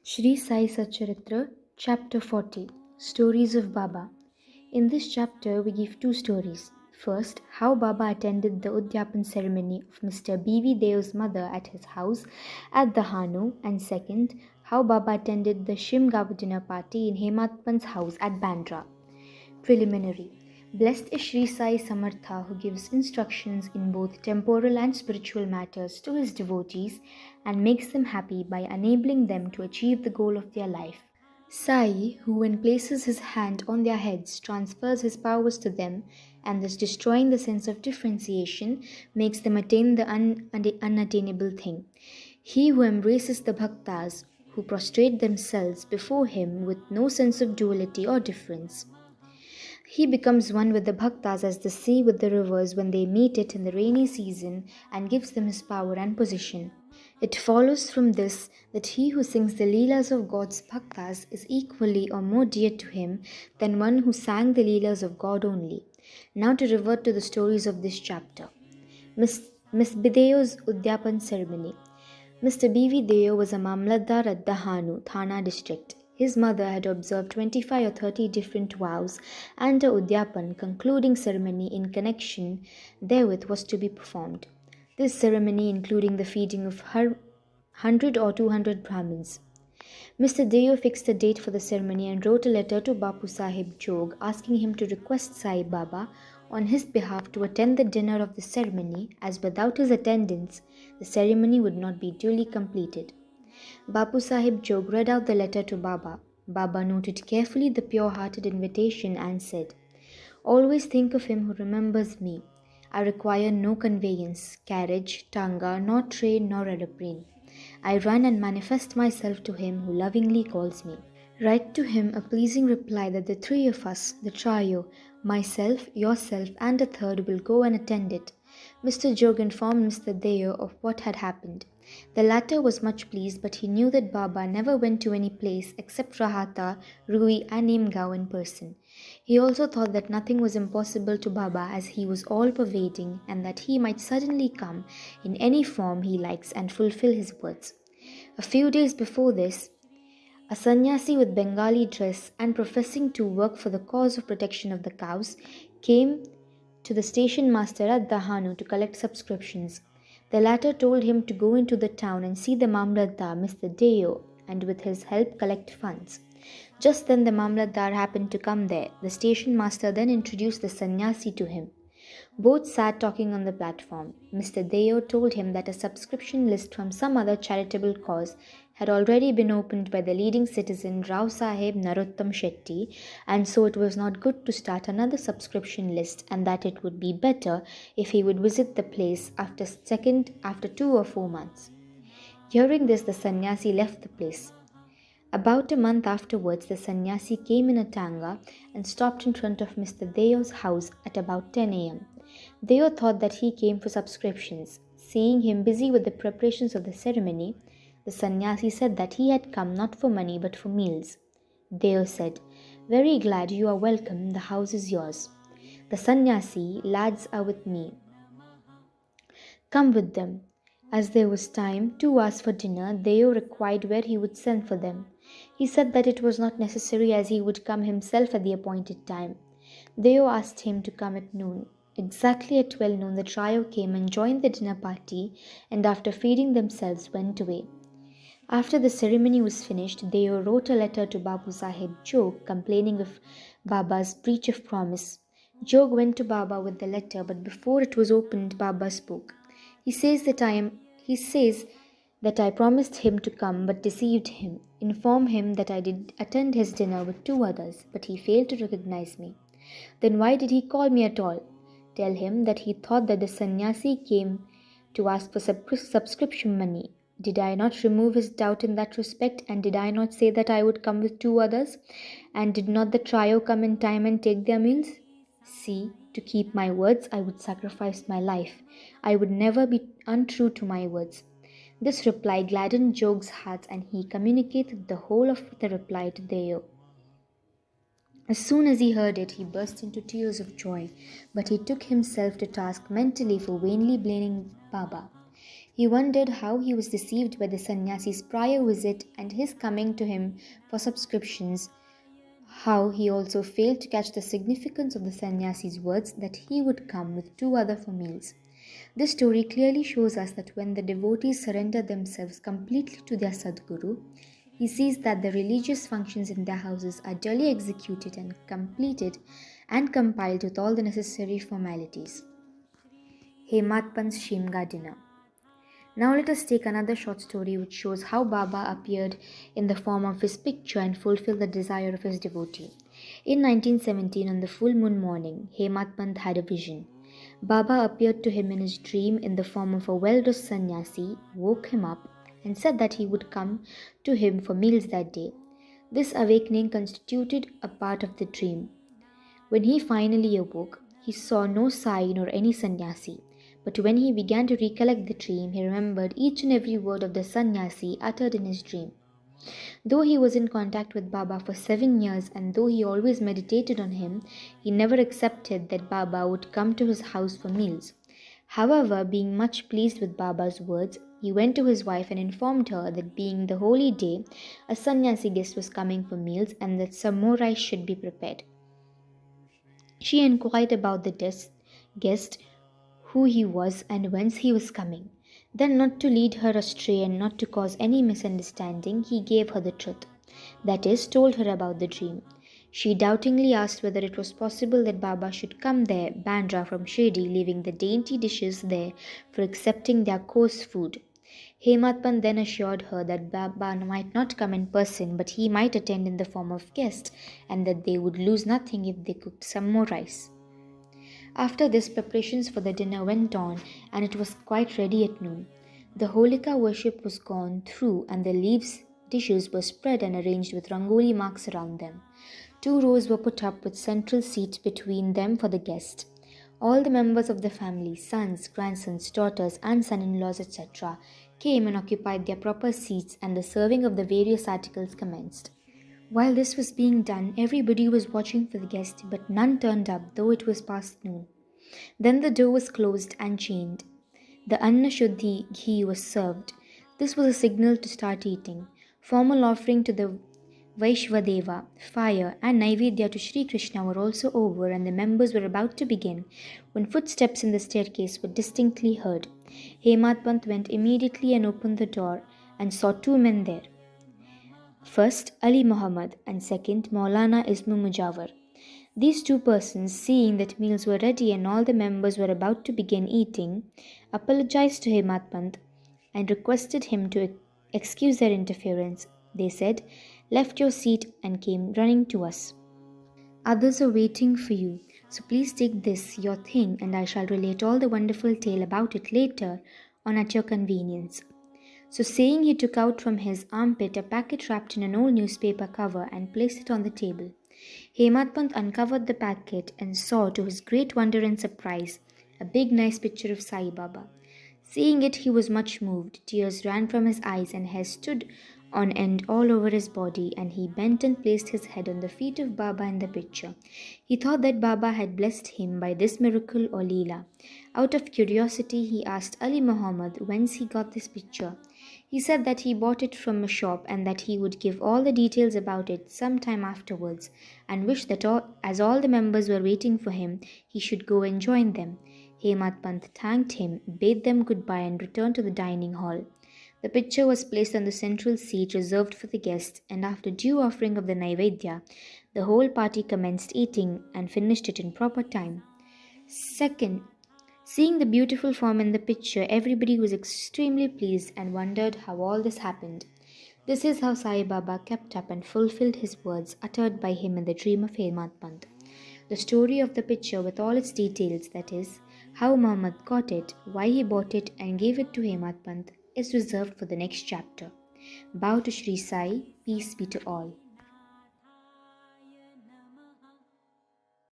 Shri Sai Satcharitra, Chapter 40, Stories of Baba. In this chapter, we give two stories. First, how Baba attended the Udyapan ceremony of Mr. Deo's mother at his house at the Hanu, and second, how Baba attended the Shimgav dinner party in Hemadpant's house at Bandra. Preliminary. Blessed is Shri Sai Samartha, who gives instructions in both temporal and spiritual matters to his devotees and makes them happy by enabling them to achieve the goal of their life. Sai, who when places his hand on their heads transfers his powers to them and thus destroying the sense of differentiation, makes them attain the unattainable thing. He who embraces the bhaktas, who prostrate themselves before him with no sense of duality or difference. He becomes one with the bhaktas as the sea with the rivers when they meet it in the rainy season and gives them his power and position. It follows from this that he who sings the leelas of God's bhaktas is equally or more dear to him than one who sang the leelas of God only. Now to revert to the stories of this chapter. Mrs.Deo's Udyapan ceremony. Mr. Deo was a Mamlatdar at Dahanu, Thana district. His mother had observed 25 or 30 different vows, and a Udyapan, concluding ceremony in connection therewith, was to be performed. This ceremony including the feeding of 100 or 200 Brahmins. Mr. Deo fixed a date for the ceremony and wrote a letter to Bapu Sahib Jog asking him to request Sai Baba on his behalf to attend the dinner of the ceremony, as without his attendance the ceremony would not be duly completed. Bapu Sahib Jog read out the letter to Baba. Baba noted carefully the pure-hearted invitation and said, "Always think of him who remembers me. I require no conveyance, carriage, tanga, nor train, nor aeroplane. I run and manifest myself to him who lovingly calls me. Write to him a pleasing reply that the three of us, the trio, myself, yourself, and a third, will go and attend it." Mr. Jog informed Mr. Deo of what had happened. The latter was much pleased, but he knew that Baba never went to any place except Rahata, Rui, and Neemgao in person. He also thought that nothing was impossible to Baba as he was all-pervading and that he might suddenly come in any form he likes and fulfill his words. A few days before this, a Sannyasi with Bengali dress and professing to work for the cause of protection of the cows came to the station master at Dahanu to collect subscriptions. The latter told him to go into the town and see the Mamlatdar, Mr. Deo, and with his help collect funds. Just then the Mamlatdar happened to come there. The station master then introduced the Sannyasi to him. Both sat talking on the platform. Mr. Deo told him that a subscription list from some other charitable cause had already been opened by the leading citizen Rao Sahib Narottam Shetty, and so it was not good to start another subscription list, and that it would be better if he would visit the place after 2 or 4 months. Hearing this, the Sannyasi left the place. About a month afterwards, the Sannyasi came in a tanga and stopped in front of Mr. Deo's house at about 10 a.m. Deo thought that he came for subscriptions. Seeing him busy with the preparations of the ceremony, the Sannyasi said that he had come not for money but for meals. Deo said, "Very glad you are welcome, the house is yours." The Sannyasi, "Lads are with me. Come with them." As there was time, 2 hours for dinner, Deo required where he would send for them. He said that it was not necessary as he would come himself at the appointed time. Deo asked him to come at noon. Exactly at 12 noon the trio came and joined the dinner party, and after feeding themselves went away. After the ceremony was finished, Deo wrote a letter to Babu Sahib Jog complaining of Baba's breach of promise. Jog went to Baba with the letter, but before it was opened, Baba spoke. He says that I promised him to come but deceived him. Inform him that I did attend his dinner with 2 others, but he failed to recognize me. Then why did he call me at all? Tell him that he thought that the Sannyasi came to ask for subscription money. Did I not remove his doubt in that respect, and did I not say that I would come with 2 others? And did not the trio come in time and take their meals? See, to keep my words, I would sacrifice my life. I would never be untrue to my words. This reply gladdened Jog's heart, and he communicated the whole of the reply to Deo. As soon as he heard it, he burst into tears of joy, but he took himself to task mentally for vainly blaming Baba. He wondered how he was deceived by the sannyasi's prior visit and his coming to him for subscriptions, how he also failed to catch the significance of the sannyasi's words that he would come with two other for meals. This story clearly shows us that when the devotees surrender themselves completely to their Sadguru, he sees that the religious functions in their houses are duly executed and completed and compiled with all the necessary formalities. Hemadpant's Shimga dinner. Now let us take another short story which shows how Baba appeared in the form of his picture and fulfilled the desire of his devotee. In 1917, on the full moon morning, Hemadpant had a vision. Baba appeared to him in his dream in the form of a well-dressed sannyasi, woke him up, and said that he would come to him for meals that day. This awakening constituted a part of the dream. When he finally awoke, he saw no Sai nor any sannyasi. But when he began to recollect the dream, he remembered each and every word of the sannyasi uttered in his dream. Though he was in contact with Baba for 7 years and though he always meditated on him, he never accepted that Baba would come to his house for meals. However, being much pleased with Baba's words, he went to his wife and informed her that being the holy day, a sannyasi guest was coming for meals and that some more rice should be prepared. She inquired about the guest, who he was and whence he was coming. Then, not to lead her astray and not to cause any misunderstanding, he gave her the truth. That is, told her about the dream. She doubtingly asked whether it was possible that Baba should come there, Bandra from Shirdi, leaving the dainty dishes there for accepting their coarse food. Hemadpant then assured her that Baba might not come in person, but he might attend in the form of guest, and that they would lose nothing if they cooked some more rice. After this, preparations for the dinner went on, and it was quite ready at noon. The Holika worship was gone through, and the dishes were spread and arranged with rangoli marks around them. 2 rows were put up with central seats between them for the guest. All the members of the family, sons, grandsons, daughters, and son-in-laws, etc., came and occupied their proper seats, and the serving of the various articles commenced. While this was being done, everybody was watching for the guest, but none turned up, though it was past noon. Then the door was closed and chained. The Anna Shuddhi ghee was served. This was a signal to start eating. Formal offering to the Vaishvadeva, fire, and Naivedya to Sri Krishna were also over, and the members were about to begin, when footsteps in the staircase were distinctly heard. Hemadpant went immediately and opened the door, and saw 2 men there. First, Ali Muhammad, and second, Maulana Ismu Mujawar. These 2 persons, seeing that meals were ready and all the members were about to begin eating, apologized to Hemadpant and requested him to excuse their interference. They said, "Left your seat and came running to us. Others are waiting for you, so please take this, your thing, and I shall relate all the wonderful tale about it later on at your convenience." So saying, he took out from his armpit a packet wrapped in an old newspaper cover and placed it on the table. Hemadpant uncovered the packet and saw, to his great wonder and surprise, a big nice picture of Sai Baba. Seeing it, he was much moved. Tears ran from his eyes and hair stood on end all over his body, and he bent and placed his head on the feet of Baba in the picture. He thought that Baba had blessed him by this miracle or leela. Out of curiosity, he asked Ali Muhammad whence he got this picture. He said that he bought it from a shop and that he would give all the details about it some time afterwards, and wished that as all the members were waiting for him, he should go and join them. Hemadpant thanked him, bade them goodbye, and returned to the dining hall. The picture was placed on the central seat reserved for the guests, and after due offering of the Naivedya, the whole party commenced eating and finished it in proper time. Second, seeing the beautiful form in the picture, everybody was extremely pleased and wondered how all this happened. This is how Sai Baba kept up and fulfilled his words uttered by him in the dream of Hemadpant. The story of the picture with all its details, that is, how Muhammad got it, why he bought it and gave it to Hemadpant, is reserved for the next chapter. Bow to Shri Sai, peace be to all.